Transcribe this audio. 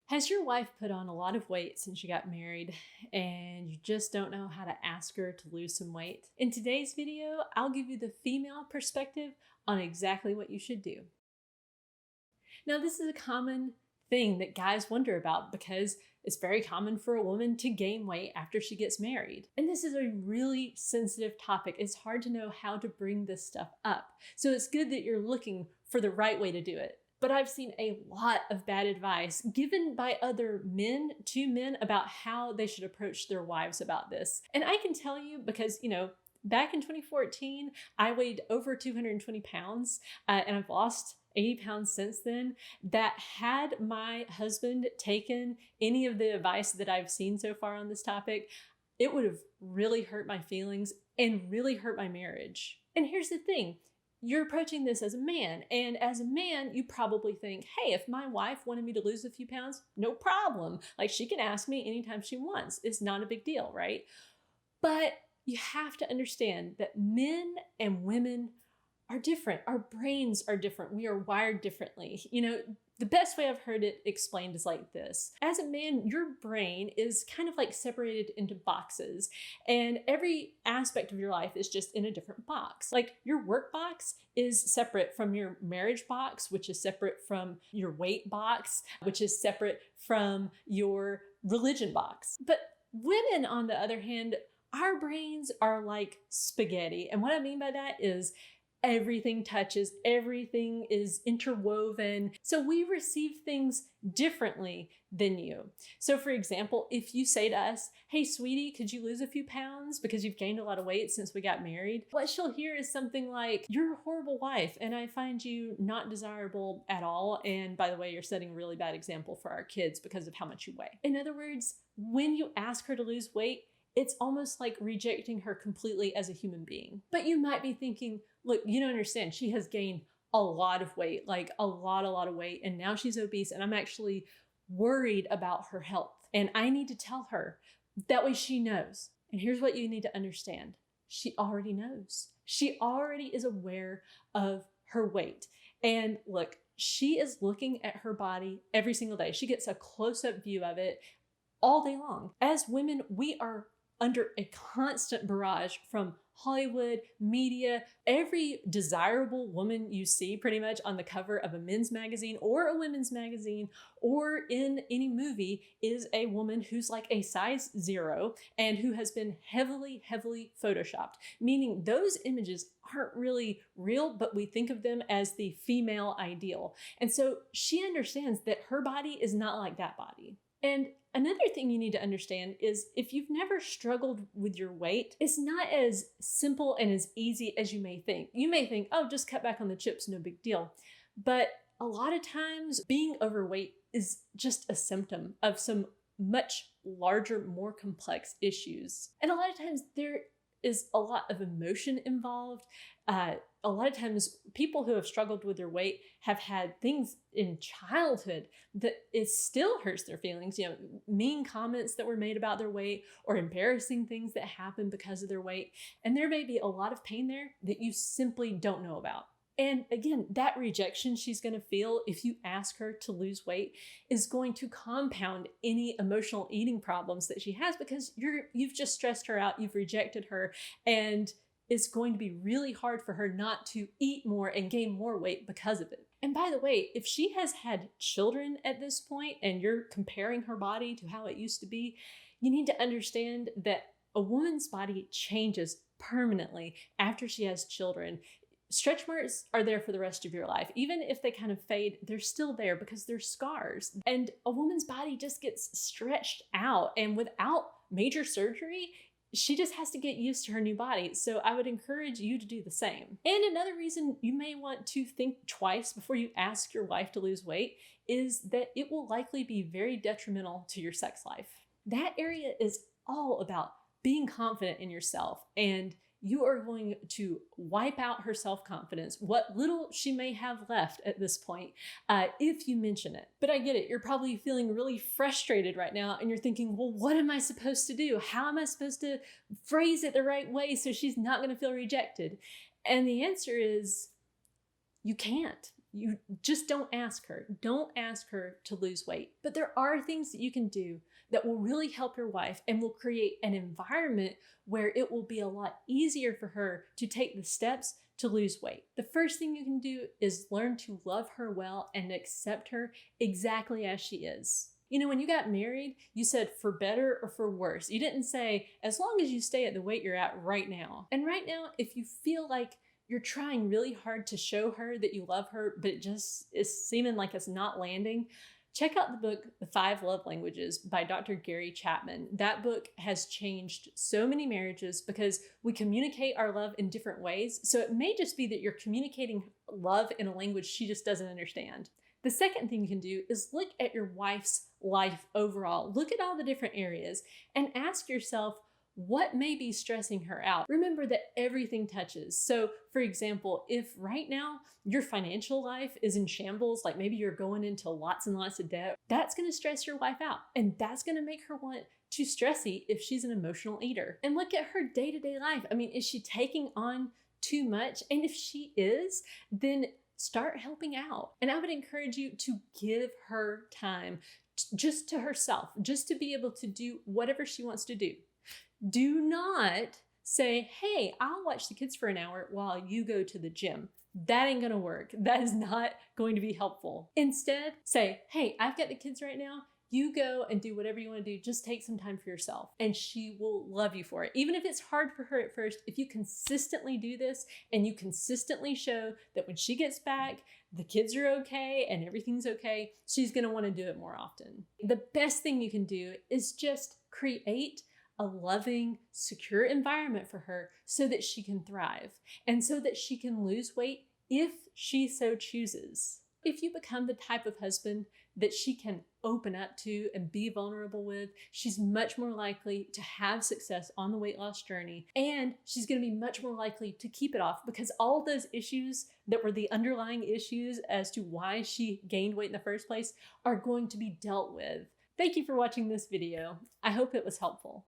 Has your wife put on a lot of weight since you got married and you just don't know how to ask her to lose some weight? In today's video, I'll give you the female perspective on exactly what you should do. Now, this is a common thing that guys wonder about because it's very common for a woman to gain weight after she gets married. And this is a really sensitive topic. It's hard to know how to bring this stuff up. So it's good that you're looking for the right way to do it. But I've seen a lot of bad advice given by other men to men about how they should approach their wives about this. And I can tell you because, back in 2014, I weighed over 220 pounds and I've lost 80 pounds since then, that had my husband taken any of the advice that I've seen so far on this topic, it would have really hurt my feelings and really hurt my marriage. And here's the thing. You're approaching this as a man, and as a man, you probably think, hey, if my wife wanted me to lose a few pounds, no problem. Like, she can ask me anytime she wants. It's not a big deal, right? But you have to understand that men and women are different. Our brains are different. We are wired differently. The best way I've heard it explained is like this. As a man, your brain is kind of like separated into boxes, and every aspect of your life is just in a different box. Like, your work box is separate from your marriage box, which is separate from your weight box, which is separate from your religion box. But women, on the other hand, our brains are like spaghetti. And what I mean by that is everything touches, everything is interwoven. So we receive things differently than you. So for example, if you say to us, hey, sweetie, could you lose a few pounds because you've gained a lot of weight since we got married? What she'll hear is something like, you're a horrible wife and I find you not desirable at all. And by the way, you're setting a really bad example for our kids because of how much you weigh. In other words, when you ask her to lose weight, it's almost like rejecting her completely as a human being. But you might be thinking, look, you don't understand. She has gained a lot of weight, like a lot of weight. And now she's obese and I'm actually worried about her health. And I need to tell her. That way she knows. And here's what you need to understand. She already knows. She already is aware of her weight. And look, she is looking at her body every single day. She gets a close-up view of it all day long. As women, we are under a constant barrage from Hollywood, media. Every desirable woman you see pretty much on the cover of a men's magazine or a women's magazine or in any movie is a woman who's like a size 0 and who has been heavily photoshopped, meaning those images aren't really real, but we think of them as the female ideal. And so she understands that her body is not like that body. And another thing you need to understand is if you've never struggled with your weight, it's not as simple and as easy as you may think. You may think, oh, just cut back on the chips, no big deal. But a lot of times being overweight is just a symptom of some much larger, more complex issues. And a lot of times there is a lot of emotion involved. A lot of times people who have struggled with their weight have had things in childhood that it still hurts their feelings, mean comments that were made about their weight or embarrassing things that happened because of their weight. And there may be a lot of pain there that you simply don't know about. And again, that rejection she's going to feel if you ask her to lose weight is going to compound any emotional eating problems that she has because you've just stressed her out, you've rejected her, and it's going to be really hard for her not to eat more and gain more weight because of it. And by the way, if she has had children at this point and you're comparing her body to how it used to be, you need to understand that a woman's body changes permanently after she has children. Stretch marks are there for the rest of your life. Even if they kind of fade, they're still there because they're scars. And a woman's body just gets stretched out. And without major surgery, she just has to get used to her new body. So I would encourage you to do the same. And another reason you may want to think twice before you ask your wife to lose weight is that it will likely be very detrimental to your sex life. That area is all about being confident in yourself, and you are going to wipe out her self-confidence, what little she may have left at this point, if you mention it. But I get it. You're probably feeling really frustrated right now and you're thinking, well, what am I supposed to do? How am I supposed to phrase it the right way so she's not going to feel rejected? And the answer is, you can't. You just don't ask her. Don't ask her to lose weight. But there are things that you can do that will really help your wife and will create an environment where it will be a lot easier for her to take the steps to lose weight. The first thing you can do is learn to love her well and accept her exactly as she is. You know, when you got married, you said for better or for worse. You didn't say, as long as you stay at the weight you're at right now. And right now, if you feel like you're trying really hard to show her that you love her, but it just is seeming like it's not landing, check out the book, The 5 Love Languages by Dr. Gary Chapman. That book has changed so many marriages because we communicate our love in different ways. So it may just be that you're communicating love in a language she just doesn't understand. The second thing you can do is look at your wife's life overall. Look at all the different areas and ask yourself, what may be stressing her out? Remember that everything touches. So for example, if right now your financial life is in shambles, like maybe you're going into lots and lots of debt, that's gonna stress your wife out. And that's gonna make her want to stress eat if she's an emotional eater. And look at her day-to-day life. I mean, is she taking on too much? And if she is, then start helping out. And I would encourage you to give her time just to herself, just to be able to do whatever she wants to do. Do not say, hey, I'll watch the kids for an hour while you go to the gym. That ain't gonna work. That is not going to be helpful. Instead, say, hey, I've got the kids right now. You go and do whatever you want to do. Just take some time for yourself and she will love you for it. Even if it's hard for her at first, if you consistently do this and you consistently show that when she gets back, the kids are okay and everything's okay, she's going to want to do it more often. The best thing you can do is just create a loving, secure environment for her so that she can thrive and so that she can lose weight if she so chooses. If you become the type of husband that she can open up to and be vulnerable with, she's much more likely to have success on the weight loss journey. And she's going to be much more likely to keep it off because all those issues that were the underlying issues as to why she gained weight in the first place are going to be dealt with. Thank you for watching this video. I hope it was helpful.